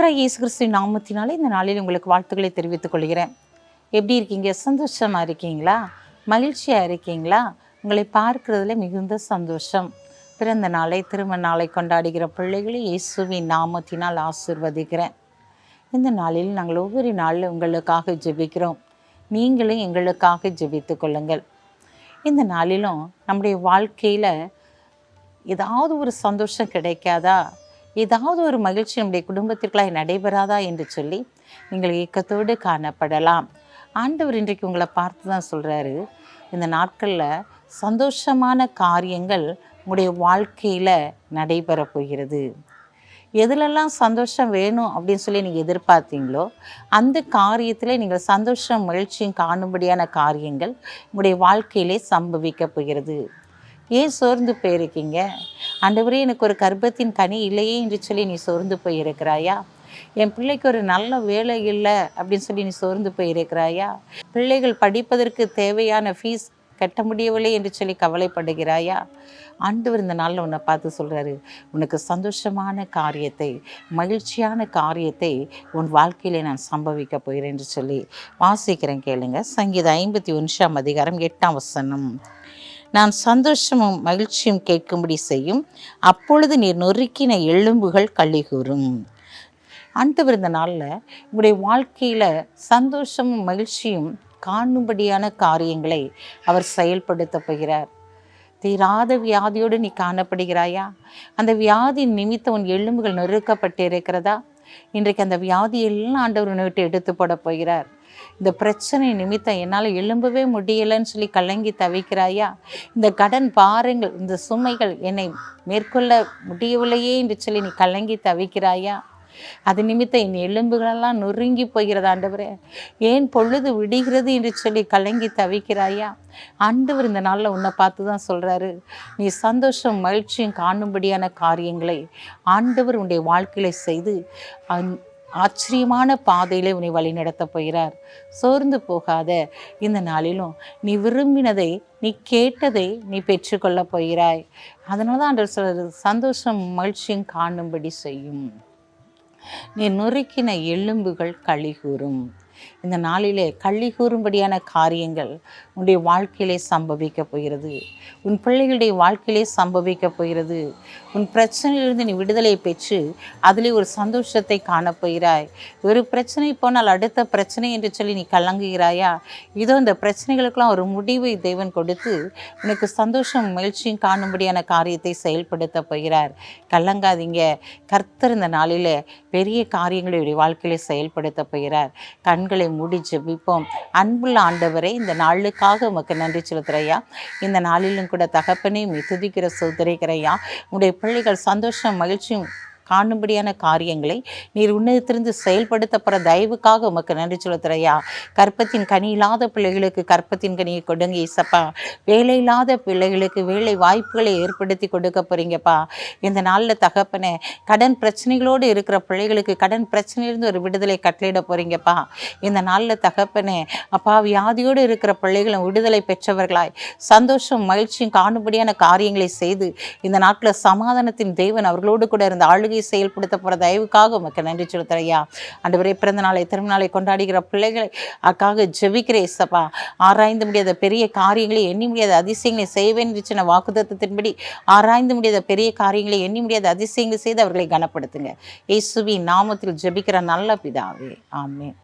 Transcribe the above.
ஆண்டவராகிய இயேசு கிறிஸ்துவின் நாமத்தினாலே இந்த நாளில் உங்களுக்கு வாழ்த்துக்களை தெரிவித்துக் கொள்கிறேன். எப்படி இருக்கீங்க? சந்தோஷமாக இருக்கீங்களா? மகிழ்ச்சியாக இருக்கீங்களா? உங்களை பார்க்கிறதுல மிகுந்த சந்தோஷம். பிறந்த நாளை திருமண நாளை கொண்டாடுகிற பிள்ளைகளை இயேசுவின் நாமத்தினால் ஆசீர்வதிக்கிறேன். இந்த நாளில் நாங்கள் ஒவ்வொரு நாளில் உங்களுக்காக ஜெபிக்கிறோம். நீங்களும் எங்களுக்காக ஜெபித்து கொள்ளுங்கள். இந்த நாளிலும் நம்முடைய வாழ்க்கையில் ஏதாவது ஒரு சந்தோஷம் கிடைக்காதா, ஏதாவது ஒரு மகிழ்ச்சி நம்முடைய குடும்பத்திற்குள்ளாய் நடைபெறாதா என்று சொல்லி நீங்கள் ஏக்கத்தோடு காணப்படலாம். ஆண்டவர் இன்றைக்கு உங்களை பார்த்து தான் சொல்கிறாரு, இந்த நாட்களில் சந்தோஷமான காரியங்கள் உங்களுடைய வாழ்க்கையில் நடைபெற போகிறது. எதுலெல்லாம் சந்தோஷம் வேணும் அப்படின்னு சொல்லி நீங்கள் எதிர்பார்த்தீங்களோ அந்த காரியத்தில் நீங்கள் சந்தோஷம் மகிழ்ச்சியும் காணும்படியான காரியங்கள் உங்களுடைய வாழ்க்கையிலே சம்பவிக்க போகிறது. ஏன் சோர்ந்து போயிருக்கீங்க? ஆண்டவரே, எனக்கு ஒரு கர்ப்பத்தின் கனி இல்லையே என்று சொல்லி நீ சோர்ந்து போயிருக்கிறாயா? என் பிள்ளைக்கு ஒரு நல்ல வேலை இல்லை அப்படின்னு சொல்லி நீ சோர்ந்து போயிருக்கிறாயா? பிள்ளைகள் படிப்பதற்கு தேவையான ஃபீஸ் கட்ட முடியவில்லை என்று சொல்லி கவலைப்படுகிறாயா? ஆண்டவர் இந்த நாளில் உன்னை பார்த்து சொல்கிறாரு, உனக்கு சந்தோஷமான காரியத்தை, மகிழ்ச்சியான காரியத்தை உன் வாழ்க்கையிலே நான் சம்பவிக்க போகிறேன் என்று சொல்லி வாசிக்கிறேன். கேளுங்க. சங்கீதம் 51 அதிகாரம் 8 வசனம். நான் சந்தோஷமும் மகிழ்ச்சியும் கேட்கும்படி செய்யும், அப்பொழுது நீர் நொறுக்கின எலும்புகள் களிகூரும். ஆண்டவர் இந்த நாளில் உங்களுடைய வாழ்க்கையில் சந்தோஷமும் மகிழ்ச்சியும் காணும்படியான காரியங்களை அவர் செயல்படுத்த போகிறார். தீராத வியாதியோடு நீ காணப்படுகிறாயா? அந்த வியாதி நிமித்தம் உன் எலும்புகள் நொறுக்கப்பட்டு இருக்கிறதா? இன்றைக்கு அந்த வியாதியெல்லாம் ஆண்டவர் உன்னை விட்டு எடுத்து போட போகிறார். இந்த பிரச்சனை நிமித்தம் என்னால் எழும்பவே முடியலைன்னு சொல்லி கலங்கி தவிக்கிறாயா? இந்த கடன் பாரங்கள், இந்த சுமைகள் என்னை மேற்கொள்ள முடியவில்லையே என்று சொல்லி நீ கலங்கி தவிக்கிறாயா? அது நிமித்தம் என் எலும்புகளெல்லாம் நொறுங்கி போகிறது ஆண்டவரே, ஏன் பொழுது விடுகிறது என்று சொல்லி கலங்கி தவிக்கிறாயா? ஆண்டவர் இந்த நாளில் உன்னை பார்த்து தான் சொல்கிறாரு, நீ சந்தோஷம் மகிழ்ச்சியும் காணும்படியான காரியங்களை ஆண்டவர் உன்னுடைய வாழ்க்கையில செய்து ஆச்சரியமான பாதையிலே உன்னை வழி நடத்த போகிறார். சோர்ந்து போகாத. இந்த நாளிலும் நீ விரும்பினதை, நீ கேட்டதை நீ பெற்றுக்கொள்ள போகிறாய். அதனால தான் ஆண்டவர் சொல்கிறது, சந்தோஷம் மகிழ்ச்சியும் காணும்படி செய்யும், நீ நொறுக்கின எலும்புகள் களிகூரும். இந்த நாளிலே களி கூறும்படியான காரியங்கள் உன்னுடைய வாழ்க்கையிலே சம்பவிக்க போகிறது. உன் பிள்ளைகளுடைய வாழ்க்கையிலே சம்பவிக்க போகிறது. உன் பிரச்சனையிலிருந்து நீ விடுதலை பெற்று அதிலே ஒரு சந்தோஷத்தை காணப்போகிறாய். ஒரு பிரச்சனை போனால் அடுத்த பிரச்சனை என்று சொல்லி நீ கலங்குகிறாயா? இதோ இந்த பிரச்சனைகளுக்கெல்லாம் ஒரு முடிவை தேவன் கொடுத்து உனக்கு சந்தோஷம் மகிழ்ச்சியும் காணும்படியான காரியத்தை செயல்படுத்த போகிறார். கலங்காதீங்க. கர்த்தர் இந்த நாளிலே பெரிய காரியங்களை வாழ்க்கையிலே செயல்படுத்த போகிறார். கண்களை மூடி ஜெபிப்போம். அன்புள்ள ஆண்டவரே, இந்த நாளுக்காக உமக்கு நன்றி செலுத்துறையா. இந்த நாளிலும் கூட தகப்பனே துதிக்கிற சோதரிக்கிறையா. உடைய பிள்ளைகள் சந்தோஷம் மகிழ்ச்சியும் காணும்படியான காரியங்களை நீர் உன்னதத்திலிருந்து செயல்படுத்தப்படுற தயவுக்காக உமக்கு நன்றி செலுத்துறையா. கற்பத்தின் கனி இல்லாத பிள்ளைகளுக்கு கற்பத்தின் கனியை கொடுங்க இசப்பா. வேலை இல்லாத பிள்ளைகளுக்கு வேலை வாய்ப்புகளை ஏற்படுத்தி கொடுக்க போறீங்கப்பா. இந்த நாளில் தகப்பனே, கடன் பிரச்சனைகளோடு இருக்கிற பிள்ளைகளுக்கு கடன் பிரச்சனையிலிருந்து ஒரு விடுதலை கட்டளையிட போறீங்கப்பா. இந்த நாளில் தகப்பனே அப்பா, வியாதியோடு இருக்கிற பிள்ளைகளும் விடுதலை பெற்றவர்களாய் சந்தோஷம் மகிழ்ச்சியும் காணும்படியான காரியங்களை செய்து இந்த நாட்டில் சமாதானத்தின் தேவன் அவர்களோடு கூட இருந்த ஆளுகை செயல்படுத்த போற தயவுக்காக உமக்கு நன்றி செலுத்துறையா. ஆண்டவரே, பிறந்த நாளை திருநாளை கொண்டாடுகிற பிள்ளைகளை அக்காக ஜெபிக்கிறேன் இயேசப்பா. ஆராய்ந்து முடியாத பெரிய காரியங்களை, எண்ணி முடியாத அதிசயங்களை செய்வேன் என்று சொன்ன வாக்குத்தத்தத்தின்படி ஆராய்ந்து முடியாத பெரிய காரியங்களை, எண்ணி முடியாத அதிசயங்களை செய்து அவர்களை கனப்படுத்துங்க. இயேசுவின் நாமத்தில் ஜெபிக்கிற நல்ல பிதாவே, ஆமென்.